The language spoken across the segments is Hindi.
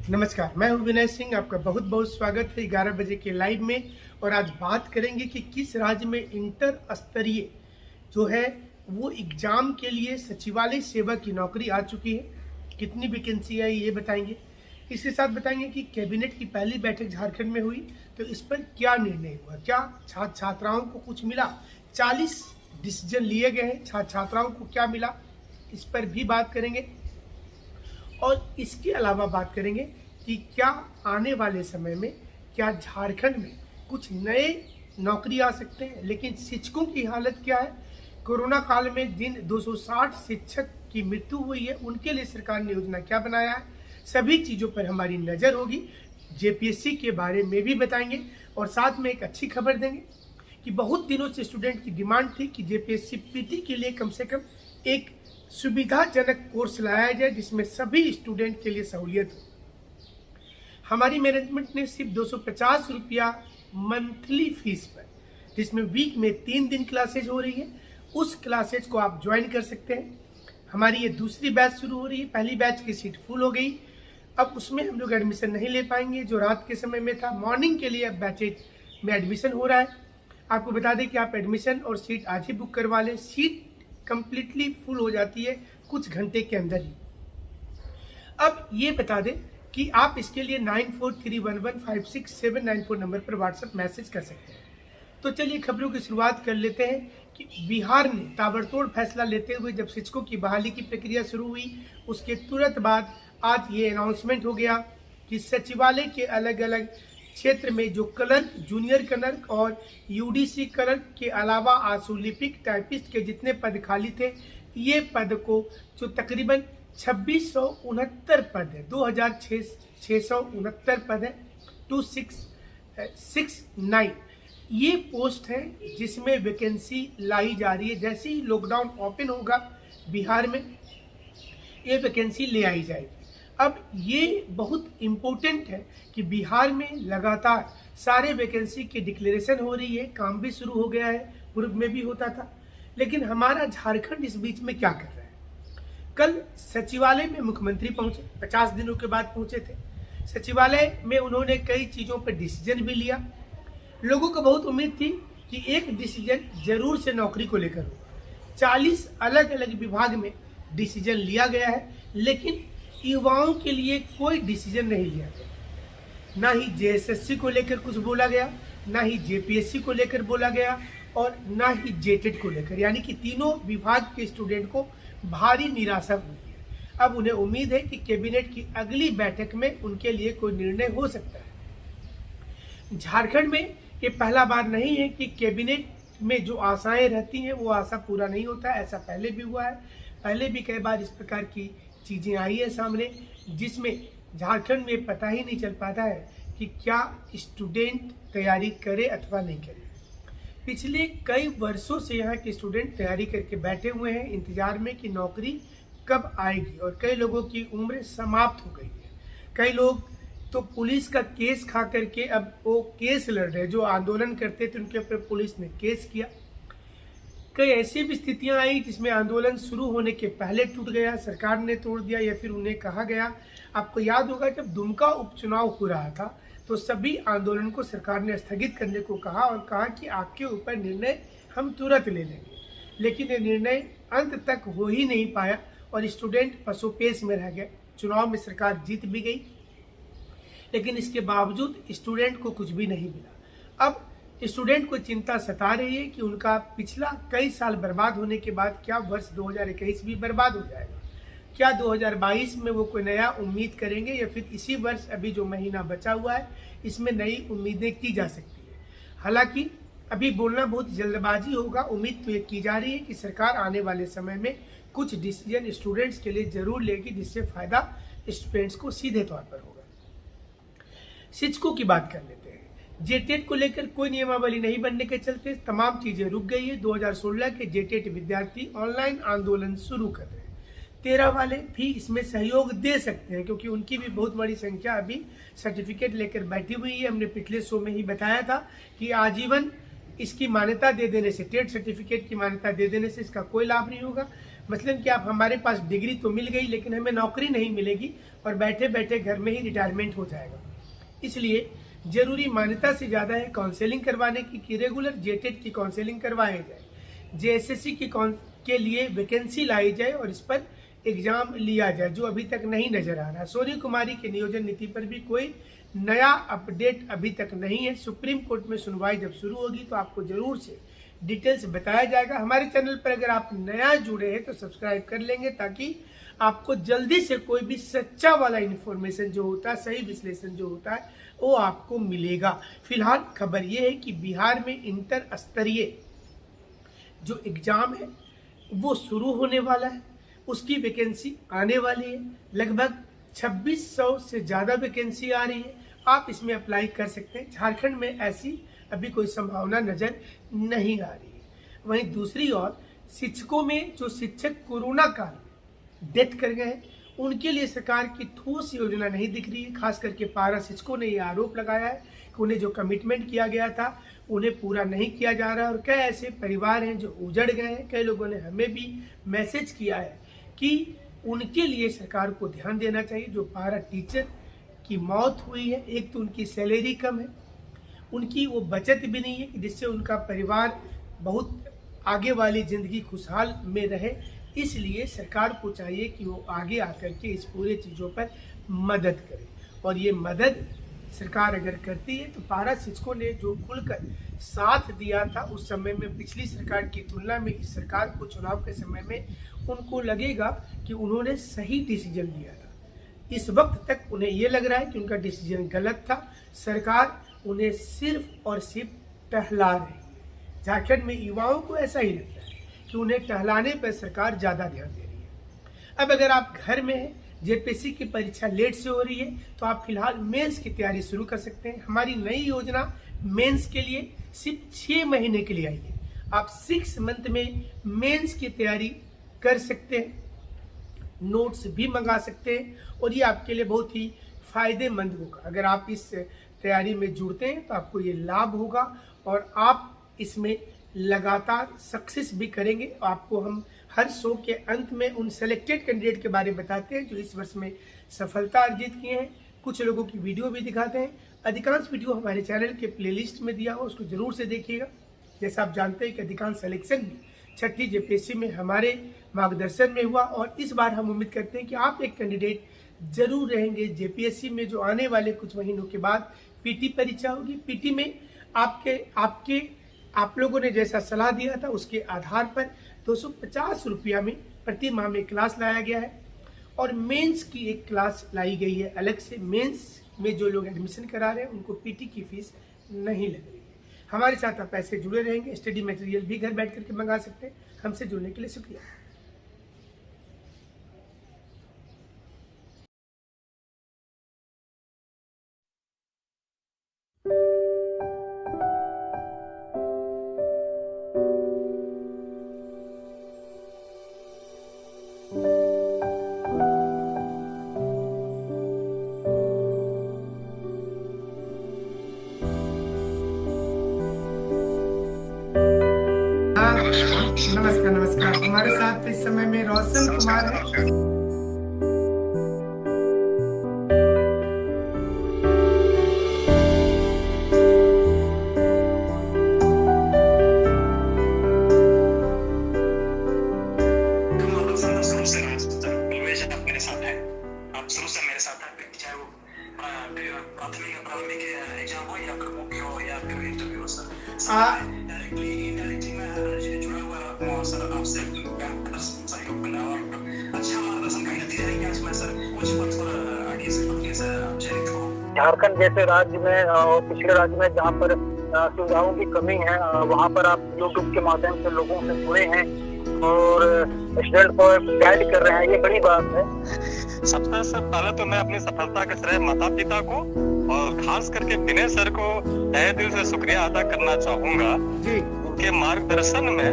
नमस्कार, मैं हूं विनय सिंह। आपका बहुत बहुत स्वागत है 11 बजे के लाइव में। और आज बात करेंगे कि किस राज्य में इंटर स्तरीय जो है वो एग्जाम के लिए सचिवालय सेवक की नौकरी आ चुकी है। कितनी वैकेंसी आई ये बताएंगे। इसके साथ बताएंगे कि कैबिनेट की पहली बैठक झारखंड में हुई तो इस पर क्या निर्णय हुआ, क्या छात्र छात्राओं को कुछ मिला। 40 डिसीजन लिए गए हैं, छात्र छात्राओं को क्या मिला इस पर भी बात करेंगे। और इसके अलावा बात करेंगे कि क्या आने वाले समय में क्या झारखंड में कुछ नए नौकरी आ सकते हैं, लेकिन शिक्षकों की हालत क्या है। कोरोना काल में जिन 260 शिक्षक की मृत्यु हुई है उनके लिए सरकार ने योजना क्या बनाया है, सभी चीज़ों पर हमारी नज़र होगी। जेपीएससी के बारे में भी बताएंगे और साथ में एक अच्छी खबर देंगे कि बहुत दिनों से स्टूडेंट की डिमांड थी कि जेपीएससी पीटी के लिए कम से कम एक सुविधाजनक कोर्स लाया जाए जिसमें सभी स्टूडेंट के लिए सहूलियत हो। हमारी मैनेजमेंट ने सिर्फ 250 रुपया मंथली फीस पर, जिसमें वीक में 3 दिन क्लासेज हो रही है, उस क्लासेज को आप ज्वाइन कर सकते हैं। हमारी ये दूसरी बैच शुरू हो रही है। पहली बैच की सीट फुल हो गई, अब उसमें हम लोग एडमिशन नहीं ले पाएंगे जो रात के समय में था। मॉर्निंग के लिए अब बैचेज में एडमिशन हो रहा है। आपको बता दें कि आप एडमिशन और सीट आज ही बुक करवा लें। सीट कंप्लीटली फुल हो जाती है कुछ घंटे के अंदर ही। अब ये बता दें कि आप इसके लिए 9431156794 नंबर पर व्हाट्सएप मैसेज कर सकते हैं। तो चलिए खबरों की शुरुआत कर लेते हैं कि बिहार ने ताबड़तोड़ फैसला लेते हुए जब शिक्षकों की बहाली की प्रक्रिया शुरू हुई उसके तुरंत बाद आज ये अनाउंसमेंट हो गया कि सचिवालय के अलग अलग क्षेत्र में जो क्लर्क, जूनियर क्लर्क और यूडीसी क्लर्क के अलावा आशुलिपिक, टाइपिस्ट के जितने पद खाली थे, ये पद को जो तकरीबन 2669 पद है, 2669 पद है, 2669 ये पोस्ट है जिसमें वैकेंसी लाई जा रही है। जैसे ही लॉकडाउन ओपन होगा बिहार में ये वैकेंसी ले आई जाएगी। अब ये बहुत इम्पोर्टेंट है कि बिहार में लगातार सारे वैकेंसी की डिक्लेरेशन हो रही है, काम भी शुरू हो गया है, पूर्व में भी होता था, लेकिन हमारा झारखंड इस बीच में क्या कर रहा है। कल सचिवालय में मुख्यमंत्री पहुंचे, 50 दिनों के बाद पहुंचे थे। सचिवालय में उन्होंने कई चीज़ों पर डिसीजन भी लिया। लोगों को बहुत उम्मीद थी कि एक डिसीजन जरूर से नौकरी को लेकर होगा। 40 अलग अलग विभाग में डिसीजन लिया गया है, लेकिन युवाओं के लिए कोई डिसीजन नहीं लिया गया। ना ही जेएसएससी को लेकर कुछ बोला गया, ना ही जेपीएससी को लेकर बोला गया और ना ही जेटेट को लेकर, यानी कि तीनों विभाग के स्टूडेंट को भारी निराशा हुई है। अब उन्हें उम्मीद है कि कैबिनेट की अगली बैठक में उनके लिए कोई निर्णय हो सकता है। झारखंड में ये पहला बार नहीं है कि कैबिनेट में जो आशाएं रहती हैं वो आशा पूरा नहीं होता है। ऐसा पहले भी हुआ है, पहले भी कई बार इस प्रकार की चीज़ें आई है सामने, जिसमें झारखंड में पता ही नहीं चल पाता है कि क्या स्टूडेंट तैयारी करे अथवा नहीं करे। पिछले कई वर्षों से यहाँ के स्टूडेंट तैयारी करके बैठे हुए हैं इंतजार में कि नौकरी कब आएगी, और कई लोगों की उम्र समाप्त हो गई है। कई लोग तो पुलिस का केस खा करके अब वो केस लड़ रहे हैं, जो आंदोलन करते थे उनके ऊपर पुलिस ने केस किया। कई ऐसी भी स्थितियां आई जिसमें आंदोलन शुरू होने के पहले टूट गया, सरकार ने तोड़ दिया या फिर उन्हें कहा गया। आपको याद होगा जब दुमका उपचुनाव हो रहा था तो सभी आंदोलन को सरकार ने स्थगित करने को कहा और कहा कि आपके ऊपर निर्णय हम तुरंत ले लेंगे, लेकिन ये निर्णय अंत तक हो ही नहीं पाया और स्टूडेंट पसोपेश में रह गए। चुनाव में सरकार जीत भी गई, लेकिन इसके बावजूद स्टूडेंट को कुछ भी नहीं मिला। अब स्टूडेंट को चिंता सता रही है कि उनका पिछला कई साल बर्बाद होने के बाद क्या वर्ष 2021 भी बर्बाद हो जाएगा। क्या 2022 में वो कोई नया उम्मीद करेंगे या फिर इसी वर्ष अभी जो महीना बचा हुआ है इसमें नई उम्मीदें की जा सकती है। हालांकि अभी बोलना बहुत जल्दबाजी होगा। उम्मीद तो ये की जा रही है कि सरकार आने वाले समय में कुछ डिसीजन स्टूडेंट्स के लिए जरूर लेगी, जिससे फायदा स्टूडेंट्स को सीधे तौर पर होगा। शिक्षकों की बात कर लेते हैं। जेटेट को लेकर कोई नियमावली नहीं बनने के चलते तमाम चीजें रुक गई है। 2016 के जेटेट विद्यार्थी ऑनलाइन आंदोलन शुरू कर रहे हैं। 13 वाले भी इसमें सहयोग दे सकते हैं क्योंकि उनकी भी बहुत बड़ी संख्या अभी सर्टिफिकेट लेकर बैठी हुई है। हमने पिछले शो में ही बताया था कि आजीवन इसकी मान्यता दे देने से, टेट सर्टिफिकेट की मान्यता दे देने से इसका कोई लाभ नहीं होगा। मतलब कि आप हमारे पास डिग्री तो मिल गई लेकिन हमें नौकरी नहीं मिलेगी और बैठे बैठे घर में ही रिटायरमेंट हो जाएगा। इसलिए जरूरी मान्यता से ज़्यादा है काउंसलिंग करवाने की कि रेगुलर जेटेट की काउंसलिंग करवाई जाए, जेएसएससी के लिए वैकेंसी लाई जाए और इस पर एग्जाम लिया जाए, जो अभी तक नहीं नजर आ रहा। सोनी कुमारी के नियोजन नीति पर भी कोई नया अपडेट अभी तक नहीं है। सुप्रीम कोर्ट में सुनवाई जब शुरू होगी तो आपको जरूर से डिटेल्स बताया जाएगा। हमारे चैनल पर अगर आप नया जुड़े हैं तो सब्सक्राइब कर लेंगे ताकि आपको जल्दी से कोई भी सच्चा वाला इन्फॉर्मेशन जो होता है, सही विश्लेषण जो होता है, वो आपको मिलेगा। फिलहाल खबर ये है कि बिहार में इंटर स्तरीय जो एग्जाम है वो शुरू होने वाला है, उसकी वैकेंसी आने वाली है। लगभग 2600 से ज़्यादा वैकेंसी आ रही है, आप इसमें अप्लाई कर सकते हैं। झारखंड में ऐसी अभी कोई संभावना नज़र नहीं आ रही है। वहीं दूसरी ओर शिक्षकों में जो शिक्षक कोरोना काल में डेथ कर गए हैं, उनके लिए सरकार की ठोस योजना नहीं दिख रही है। खास करके पारा शिक्षकों ने ये आरोप लगाया है कि उन्हें जो कमिटमेंट किया गया था उन्हें पूरा नहीं किया जा रहा है और कई ऐसे परिवार हैं जो उजड़ गए हैं। कई लोगों ने हमें भी मैसेज किया है कि उनके लिए सरकार को ध्यान देना चाहिए। जो पारा टीचर की मौत हुई है, एक तो उनकी सैलरी कम है, उनकी वो बचत भी नहीं है कि जिससे उनका परिवार बहुत आगे वाली ज़िंदगी खुशहाल में रहे। इसलिए सरकार को चाहिए कि वो आगे आकर के इस पूरे चीज़ों पर मदद करे और ये मदद सरकार अगर करती है तो पारा शिक्षकों ने जो खुलकर साथ दिया था उस समय में पिछली सरकार की तुलना में इस सरकार को चुनाव के समय में उनको लगेगा कि उन्होंने सही डिसीजन लिया था। इस वक्त तक उन्हें ये लग रहा है कि उनका डिसीजन गलत था। सरकार उन्हें सिर्फ और सिर्फ टहला रही है। झारखंड में युवाओं को ऐसा ही लगता है कि उन्हें टहलाने पर सरकार ज़्यादा ध्यान दे रही है। अब अगर आप घर में हैं, जेपीएससी की परीक्षा लेट से हो रही है तो आप फिलहाल मेंस की तैयारी शुरू कर सकते हैं। हमारी नई योजना मेंस के लिए सिर्फ 6 महीने के लिए आई है। आप 6 मंथ में मेंस की तैयारी कर सकते हैं, नोट्स भी मंगा सकते हैं और ये आपके लिए बहुत ही फायदेमंद होगा। अगर आप इस तैयारी में जुड़ते हैं तो आपको ये लाभ होगा और आप इसमें लगातार सक्सेस भी करेंगे। आपको हम हर शो के अंत में उन सेलेक्टेड कैंडिडेट के बारे में बताते हैं जो इस वर्ष में सफलता अर्जित किए हैं। कुछ लोगों की वीडियो भी दिखाते हैं। अधिकांश वीडियो हमारे चैनल के प्लेलिस्ट में दिया हो, उसको जरूर से देखिएगा। जैसा आप जानते हैं कि अधिकांश सिलेक्शन भी 6ठी जेपीएससी में हमारे मार्गदर्शन में हुआ और इस बार हम उम्मीद करते हैं कि आप एक कैंडिडेट जरूर रहेंगे। जेपीएससी में जो आने वाले कुछ महीनों के बाद पीटी परीक्षा होगी, पीटी में आप लोगों ने जैसा सलाह दिया था उसके आधार पर 250 रुपया में प्रति माह में क्लास लाया गया है और मेंस की एक क्लास लाई गई है अलग से। मेंस में जो लोग एडमिशन करा रहे हैं उनको पीटी की फीस नहीं लग रही है। हमारे साथ आप ऐसे जुड़े रहेंगे। स्टडी मटेरियल भी घर बैठ करके मंगा सकते हैं। हमसे जुड़ने के लिए शुक्रिया। नमस्कार नमस्कार। हमारे साथ इस समय में रोशन कुमार है। झारखंड जैसे राज्य में और पिछले राज्य में जहाँ पर सुविधाओं की कमी है, वहाँ पर आप यूट्यूब के माध्यम से लोगों से जुड़े हैं और स्टूडेंट को गाइड कर रहे हैं, ये बड़ी बात है। सबसे पहले तो मैं अपनी सफलता का श्रेय माता पिता को और खास करके विनय सर को तहे दिल से शुक्रिया अदा करना चाहूंगा। उनके मार्गदर्शन में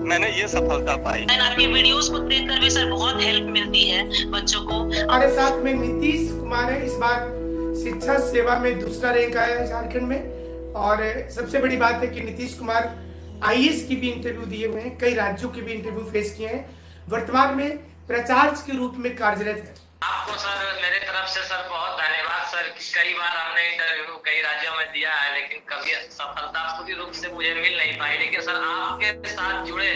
मैंने ये सफलता पाई। आपके वीडियोस को देखकर भी सर बहुत हेल्प मिलती है बच्चों को। हमारे साथ में नीतीश कुमार है। इस बार शिक्षा सेवा में दूसरा रैंक आया है झारखंड में और सबसे बड़ी बात है कि नीतीश कुमार आईएएस की भी इंटरव्यू दिए हुए हैं, कई राज्यों के भी इंटरव्यू फेस किए हैं वर्तमान में प्राचार्य के रूप में कार्यरत है। आपको सर मेरे तरफ से सर बहुत धन्यवाद सर। कई बार हमने इंटरव्यू कई राज्यों में दिया है, लेकिन कभी सफलता पूरी रूप से मुझे मिल नहीं पाई। लेकिन सर आपके साथ जुड़े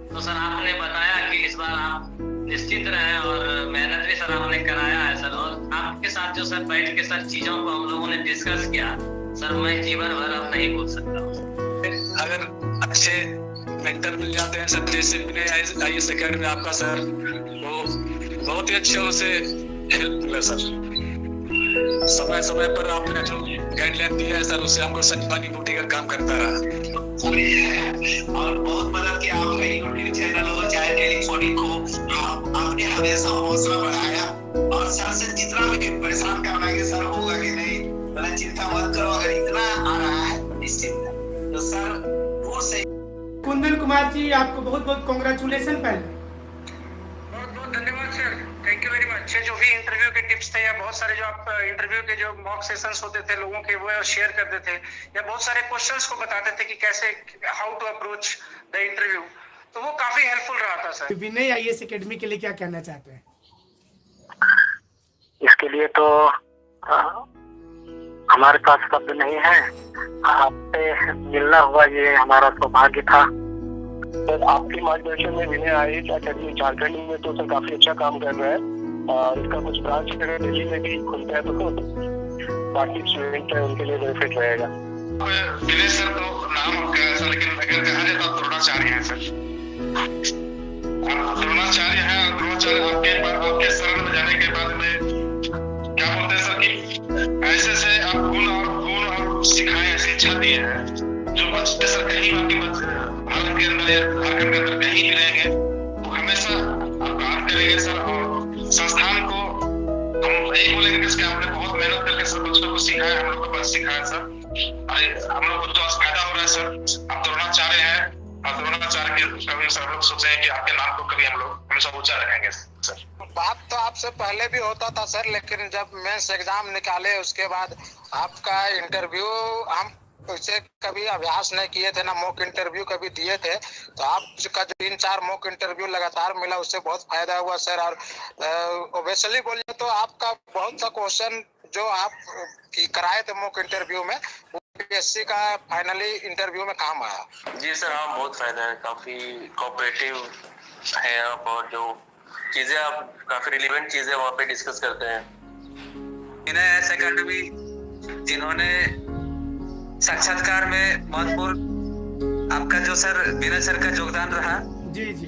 तो सर आपने बताया कि इस बार आप निश्चित रहें, और मेहनत भी सर आपने कराया है सर। और आपके साथ जो सर बैठ के सर चीजों को हम लोगों ने डिस्कस किया सर, मैं जीवन भर अब नहीं भूल सकता हूँ। अगर अच्छे मेंटर मिल जाते हैं सर, जैसे IAS अकेडमी में आपका सर, तो बहुत ही अच्छा उसे हेल्प मिला सर। समय समय पर आपने जो गाइडलाइन दिया है सर, उससे हमको संजीवनी बूटी का काम करता रहा और बहुत मदद किया। आप यूट्यूब चैनल हो चाहे टेलीफोनिक हो, आपने हमेशा हौसला बढ़ाया। और सर से जितना भी परेशान करना कि सर होगा कि नहीं, बड़ा चिंता मत करो, अगर इतना आ रहा है तो निश्चित तो सर दूर से। कुंदन कुमार जी, आपको बहुत बहुत कॉन्ग्रेचुलेसन। पहले बहुत बहुत धन्यवाद sir, thank you very much. जो भी इंटरव्यू के टिप्स थे, या बहुत सारे जो आप इंटरव्यू के जो मॉक सेशंस होते थे लोगों के, वो शेयर करते थे, या बहुत सारे क्वेश्चंस को बताते थे कि कैसे how to approach the interview, तो वो काफी हेल्पफुल रहा था सर। विनय IAS अकेडमी के लिए क्या कहना चाहते हैं? इसके लिए तो हमारे पास शब्द नहीं है। आपसे मिलना हुआ ये हमारा सौभाग्य था। सर आपके मार्गदर्शन में विनय IAS अकेडमी झारखंड में तो सर काफी अच्छा काम कर रहा है। इसका कुछ ब्रांच अगर दिल्ली में भी खुलता है तो बाकी स्टूडेंट है उनके लिए बेनिफिट रहेगा। विनय सर तो नाम आपका है सर, लेकिन अगर कहा जाए तो द्रोणाचार्य है सर। द्रोणाचार्य है, और द्रोणाचार्य आपके शरण में जाने के बाद में क्या बोलते हैं सर कि ऐसे से आप गुण और सिखाए, ऐसी इच्छा दिए हैं जो बच्चे सर कहीं बाकी भारत के अंदर या झारखंड के अंदर कहीं भी रहेंगे वो हमेशा आप काम करेंगे सर। और संस्थान को हम यही बोलेंगे कि आपने बहुत मेहनत करके सब बच्चों को सिखाया, हम लोग को बस सिखाया सर। हम लोग को जो फायदा हो रहा है सर, आप द्रोणाचार्य हैं, और द्रोणाचार्य के कभी सर लोग सोचे हैं कि आपके नाम को कभी हम लोग हमेशा ऊंचा रखेंगे सर। बात तो आपसे पहले भी होता था सर, लेकिन जब मेंस एग्जाम निकाले उसके बाद आपका इंटरव्यू हम उसे कभी अभ्यास नहीं किए थे, ना मॉक इंटरव्यू कभी दिए थे, तो आपका जो 3-4 मॉक इंटरव्यू लगातार मिला उससे बहुत फायदा हुआ सर। और ओबेसली बोलिए तो आपका बहुत सा क्वेश्चन जो आप कराए थे मॉक इंटरव्यू में, UPSC का फाइनली इंटरव्यू में काम आया। जी सर, हाँ बहुत फायदा है, काफी कोऑपरेटिव है आप, और जो चीजें आप काफी रिलेवेंट चीजें वहाँ पे डिस्कस करते हैं। IAS अकेडमी जिन्होंने साक्षात्कार में महत्वपूर्ण आपका जो सर विनय सर का योगदान रहा। जी जी